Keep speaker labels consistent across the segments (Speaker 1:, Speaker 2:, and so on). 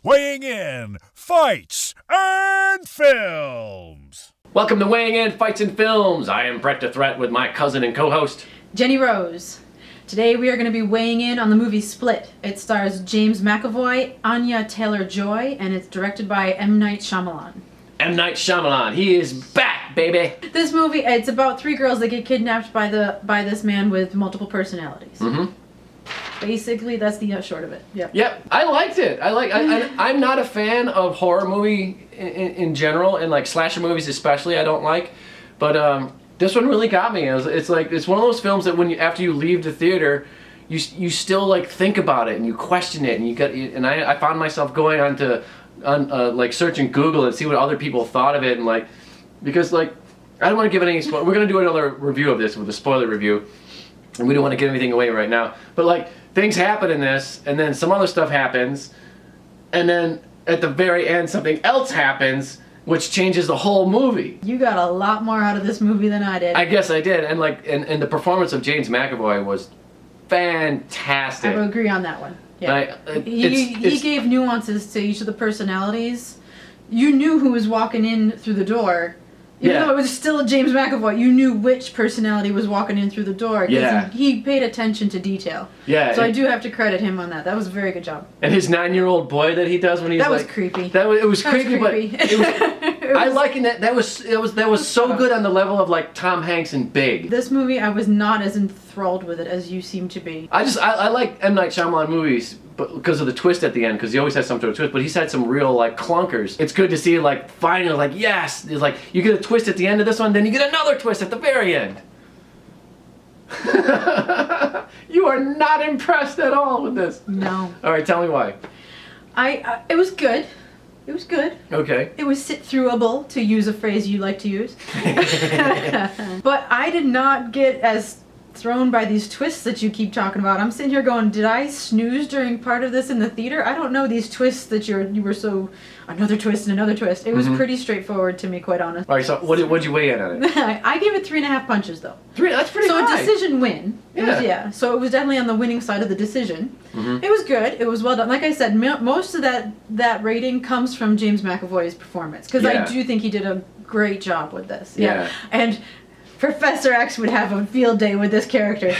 Speaker 1: weighing in fights and films.
Speaker 2: Welcome to Weighing In Fights and Films. I am Brett the Threat with my cousin and co-host,
Speaker 3: Jenny Rose. Today we are going to be weighing in on the movie Split. It stars James McAvoy, Anya Taylor-Joy, and it's directed by M. Night Shyamalan.
Speaker 2: M. Night Shyamalan. He is back, baby.
Speaker 3: This movie, it's about three girls that get kidnapped by this man with multiple personalities.
Speaker 2: Mm-hmm.
Speaker 3: Basically, that's the short of it.
Speaker 2: Yep. I liked it. I'm not a fan of horror movie in general, and like slasher movies especially. I don't like, but this one really got me. It's one of those films that after you leave the theater, you still like think about it and you question it, and I found myself going on searching Google and see what other people thought of it, and because I don't want to give it any spoil. We're gonna do another review of this with a spoiler review, and we don't want to give anything away right now. But things happen in this, and then some other stuff happens, and then at the very end something else happens, which changes the whole movie.
Speaker 3: You got a lot more out of this movie than I did.
Speaker 2: I guess I did, and the performance of James McAvoy was fantastic.
Speaker 3: I would agree on that one. Yeah. He gave nuances to each of the personalities. You knew who was walking in through the door. Even though it was still James McAvoy, you knew which personality was walking in through the door.
Speaker 2: Yeah.
Speaker 3: He paid attention to detail.
Speaker 2: Yeah.
Speaker 3: So I do have to credit him on that. That was a very good job.
Speaker 2: And his 9-year-old boy that he does when he's
Speaker 3: that was creepy.
Speaker 2: It was creepy, but I liking that. That was so good on the level of Tom Hanks in Big.
Speaker 3: This movie, I was not as enthralled with it as you seem to be.
Speaker 2: I like M. Night Shyamalan movies, but because of the twist at the end, because he always has some sort of twist. But he's had some real clunkers. It's good to see finally yes, it's you get a twist at the end of this one, then you get another twist at the very end. You are not impressed at all with this.
Speaker 3: No.
Speaker 2: All right, tell me why.
Speaker 3: It was good. It was good.
Speaker 2: Okay.
Speaker 3: It was sit-throughable, to use a phrase you like to use. But I did not get as thrown by these twists that you keep talking about. I'm sitting here going, did I snooze during part of this in the theater? I don't know these twists that you were so... Another twist and another twist. It was pretty straightforward to me, quite honest.
Speaker 2: All right, so what'd you weigh in on it?
Speaker 3: I gave it 3.5 punches, though.
Speaker 2: That's pretty high.
Speaker 3: So a decision win.
Speaker 2: Yeah.
Speaker 3: So it was definitely on the winning side of the decision.
Speaker 2: Mm-hmm.
Speaker 3: It was good. It was well done. Like I said, most of that rating comes from James McAvoy's performance, because I do think he did a great job with this. Yeah. And Professor X would have a field day with this character.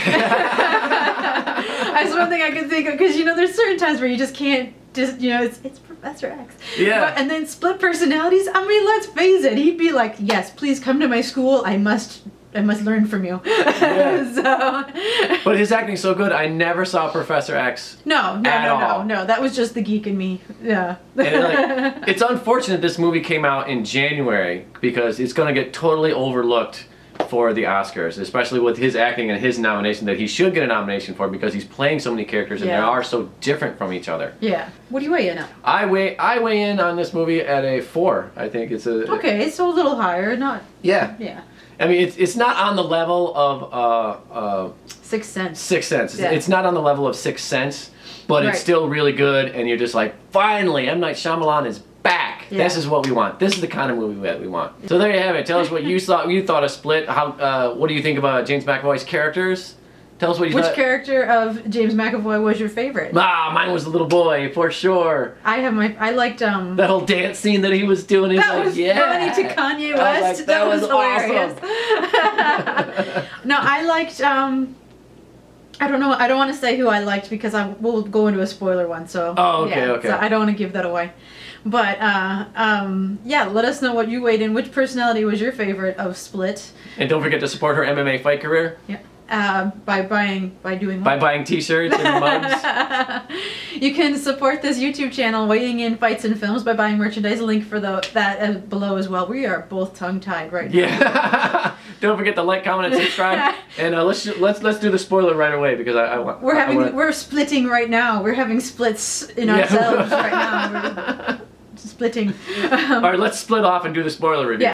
Speaker 3: That's one thing I can think of, because there's certain times where you just can't it's Professor X.
Speaker 2: Yeah.
Speaker 3: And then split personalities. I mean, let's face it. He'd be like, "Yes, please come to my school. I must learn from you." Yeah.
Speaker 2: But his acting's so good. I never saw Professor X.
Speaker 3: No. That was just the geek in me. Yeah.
Speaker 2: And it's unfortunate this movie came out in January, because it's going to get totally overlooked for the Oscars, especially with his acting and his nomination that he should get a nomination for, because he's playing so many characters and they are so different from each other.
Speaker 3: Yeah. What do you weigh in on?
Speaker 2: I weigh in on this movie at a 4. I think it's a...
Speaker 3: Okay, so a little higher, not...
Speaker 2: Yeah.
Speaker 3: Yeah.
Speaker 2: I mean, it's not on the level of...
Speaker 3: Sixth Sense.
Speaker 2: Sixth Sense.
Speaker 3: Yeah.
Speaker 2: It's not on the level of Sixth Sense, but it's still really good, and you're just like, finally, M. Night Shyamalan is back. Yeah. This is what we want. This is the kind of movie that we want. So there you have it. Tell us what you thought of Split. What do you think about James McAvoy's characters? Tell us what you thought.
Speaker 3: Which character of James McAvoy was your favorite?
Speaker 2: Mine was the little boy, for sure.
Speaker 3: I liked
Speaker 2: that whole dance scene that he was doing.
Speaker 3: That was funny to Kanye West.
Speaker 2: That was
Speaker 3: hilarious.
Speaker 2: Awesome.
Speaker 3: No, I liked I don't know. I don't want to say who I liked, because we'll go into a spoiler one. So okay. So I don't want to give that away. But let us know what you weighed in. Which personality was your favorite of Split?
Speaker 2: And don't forget to support her MMA fight career.
Speaker 3: Yeah. By doing what?
Speaker 2: By buying T-shirts and mugs.
Speaker 3: You can support this YouTube channel, Weighing In Fights and Films, by buying merchandise. Link for that below as well. We are both tongue-tied right now.
Speaker 2: Yeah. Don't forget to like, comment, and subscribe. And let's do the spoiler right away, because
Speaker 3: we're splitting right now. We're having splits in ourselves right now. We're splitting.
Speaker 2: All right, let's split off and do the spoiler review.
Speaker 3: Yeah.